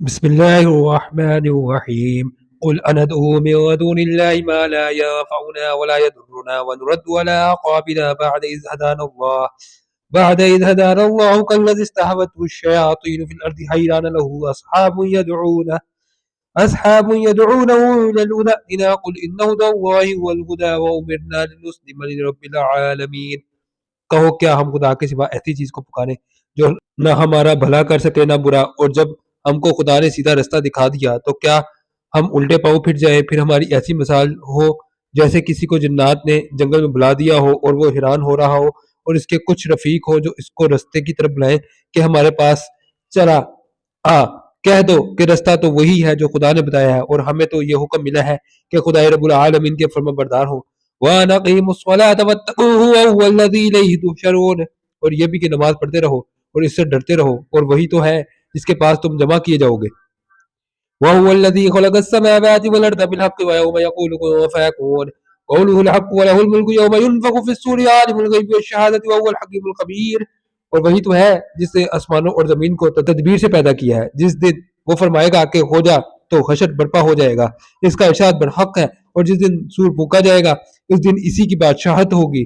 بسم الله الرحمن الرحيم قل أندعو من دون الله ما لا ينفعنا ولا يضرنا ونرد على أعقابنا بعد إذ هدانا الله كالذي استهوته الشياطين في الأرض حيران له أصحاب يدعونه إلى الهدى ائتنا قل إن هدى الله هو الهدى وأمرنا لنسلم لرب العالمين. کہو کیا ہم خدا کے سوا ایسی چیز کو پکاریں جو نہ ہمارا بھلا کر سکے نہ برا، اور جب ہم کو خدا نے سیدھا رستہ دکھا دیا تو کیا ہم الٹے پاؤں پھر جائیں؟ پھر ہماری ایسی مثال ہو جیسے کسی کو جنات نے جنگل میں بلا دیا ہو اور وہ حیران ہو رہا ہو اور اس کے کچھ رفیق ہو جو اس کو رستے کی طرف بلائیں کہ ہمارے پاس چلا آ، کہہ دو کہ رستہ تو وہی ہے جو خدا نے بتایا ہے، اور ہمیں تو یہ حکم ملا ہے کہ خدا رب العالمین کے فرما بردار ہوں۔ وَأَنْ أَقِيمُوا الصَّلَاةَ وَاتَّقُوهُ وَهُوَ الَّذِي إِلَيْهِ تُحْشَرُونَ، اور یہ بھی کہ نماز پڑھتے رہو اور اس سے ڈرتے رہو، اور وہی تو ہے جس کے پاس تم جمع کیے جاؤ گے۔ وَهُوَ الَّذِي خَلَقَ السَّمَاوَاتِ وَالْأَرْضَ بِالْحَقِّ وَيَوْمَ يَقُولُ كُن فَيَكُونُ قَوْلُهُ الْحَقُّ وَلَهُ الْمُلْكُ يَوْمَ يُنفَخُ فِي الصُّورِ عَالِمُ الْغَيْبِ وَالشَّهَادَةِ وَهُوَ الْحَكِيمُ الْخَبِيرُ، اور وہی تو ہے جس نے آسمانوں اور زمین کو تدبیر سے پیدا کیا ہے، جس دن وہ فرمائے گا کہ ہو جا تو حشر برپا ہو جائے گا، اس کا ارشاد برحق ہے، اور جس دن سور پھونکا جائے گا اس دن اسی کی بادشاہت ہوگی،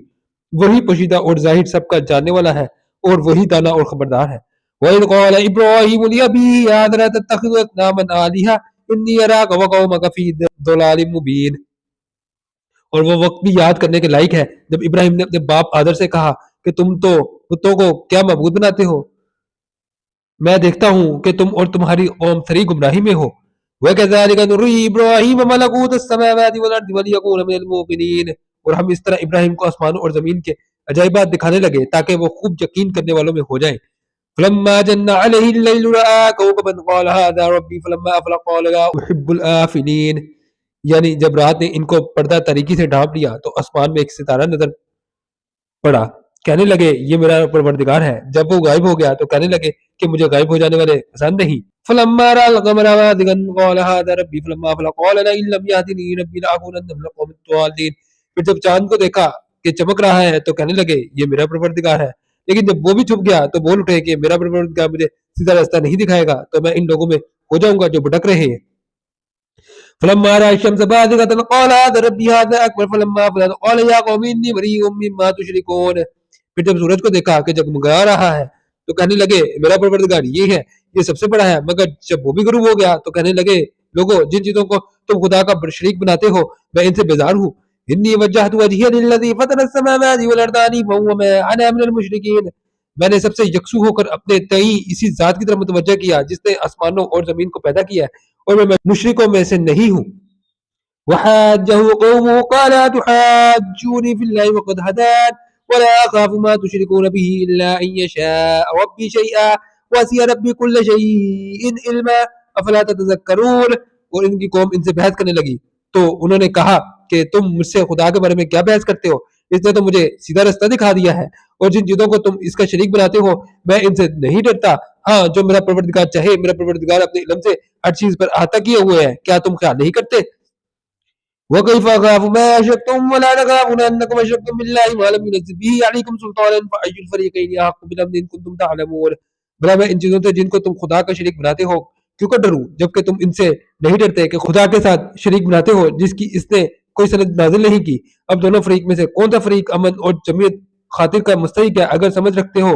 وہی پوشیدہ اور ظاہر سب کا جاننے والا ہے اور وہی دانا اور خبردار ہے۔ وَإِذْ قَالَ إِبْرَاهِيمُ لِأَبِيهِ آزَرَ تَتَّخِذُ أَصْنَامًا آلِهَةً إِنِّي أَرَاكَ وَقَوْمَكَ فِي ضَلَالٍ مُبِينٍ، اور وہ وقت بھی یاد کرنے کے لائق ہے جب ابراہیم نے اپنے باپ آدر سے کہا کہ تم تو بتوں کو کیا معبود بناتے ہو، میں دیکھتا ہوں کہ تم اور تمہاری قوم سری گمراہی میں ہو۔ وَكَذَلِكَ نُرِي إِبْرَاهِيمَ مَلَكُوتَ السَّمَاوَاتِ وَالْأَرْضِ وَلِيَكُونَ مِنَ الْمُوقِنِينَ، اور ہم اس طرح ابراہیم کو آسمانوں اور زمین کے عجائبات دکھانے لگے تاکہ وہ خوب یقین کرنے والوں میں ہو جائیں۔ فَلَمَّا جَنَّ عَلَيْهِ اللَّيْلُ رَأَىٰ كَوْكَبًا قَالَ هَٰذَا رَبِّي فَلَمَّا أَفَلَ قَالَ لَا أُحِبُّ الْآفِلِينَ، یعنی جب رات نے ان کو پردہ تاریکی سے ڈھانپ لیا تو آسمان میں ایک ستارہ نظر پڑا، کہنے لگے یہ میرا پروردگار ہے، جب وہ غائب ہو گیا تو کہنے لگے کہ مجھے غائب ہو جانے والے پسند نہیں۔ فلما رأى القمر بازغا قال هذا ربي فلما أفل قال لئن لم يهدني ربي لأكونن من القوم الضالين، پھر جب چاند کو دیکھا کہ چمک رہا ہے تو کہنے لگے یہ میرا پروردگار ہے، لیکن جب وہ بھی چھپ گیا تو بول اٹھے کہ میرا پروردگار مجھے سیدھا راستہ نہیں دکھائے گا تو میں ان لوگوں میں ہو جاؤں گا جو بھٹک رہے ہیں۔ فلما رأى الشمس بازغة قال هذا ربي هذا أكبر فلما أفلت قال يا قوم إني بريء مما تشركون، پھر جب سورج کو دیکھا کہ جگمگا رہا ہے تو کہنے لگے میرا پروردگار یہ ہے، یہ سب سے بڑا ہے، مگر جب وہ بھی غروب ہو گیا تو کہنے لگے لوگوں جن چیزوں کو تم خدا کا شریک بناتے ہو میں ان سے بیزار ہوں۔ انی وجہت وجہی للذی فطر السماوات والارض حنیفا وما انا من المشرکین، میں نے سب سے یکسو ہو کر اپنے تئیں اسی ذات کی طرف متوجہ کیا جس نے آسمانوں اور زمین کو پیدا کیا ہے، اور میں مشرکوں میں سے نہیں ہوں۔ وحاجه قومه قال تحاجوني في الله وقد هدان ولا أخاف ما تشركون به إلا أن يشاء ربي شيئا وسع ربي كل شيء علما أفلا تتذكرون، اور ان کی قوم ان سے بحث کرنے لگی تو انہوں نے کہا کہ تم مجھ سے خدا کے بارے میں کیا بحث کرتے ہو، اس نے تو مجھے سیدھا رستہ دکھا دیا ہے، اور جن چیزوں کو تم اس کا شریک بناتے ہو میں ان سے نہیں ڈرتا، ہاں جو میرا پروردگار چاہے، میرا پروردگار اپنے علم سے ہر چیز پر احاطہ کیے ہوئے ہے، کیا تم خیال نہیں کرتے؟ وكيف أخاف ما أشركتم ولا تخافون أنكم أشركتم بالله ما لم ينزل به عليكم سلطانا فأي الفريقين أحق بالأمن إن كنتم تعلمون، بھلا میں ان چیزوں سے جن کو تم خدا کا شریک بناتے ہو کیوں کر ڈروں جبکہ تم ان سے نہیں ڈرتے کہ خدا کے ساتھ شریک بناتے ہو جس کی اس نے کوئی سند نازل نہیں کی۔ اب دونوں فریق میں سے کون سا فریق امن اور جمعیت خاطر کا مستحق ہے؟ اگر سمجھ رکھتے ہو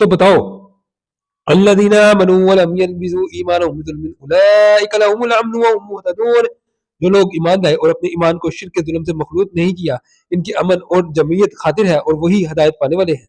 تو بتاؤ۔ الذين آمنوا ولم يلبسوا إيمانهم بظلم أولئك لهم الأمن وهم مهتدون، جو لوگ ایمان لائے اور اپنے ایمان کو شرک کے ظلم سے مخلوط نہیں کیا ان کی امن اور جمعیت خاطر ہے اور وہی ہدایت پانے والے ہیں۔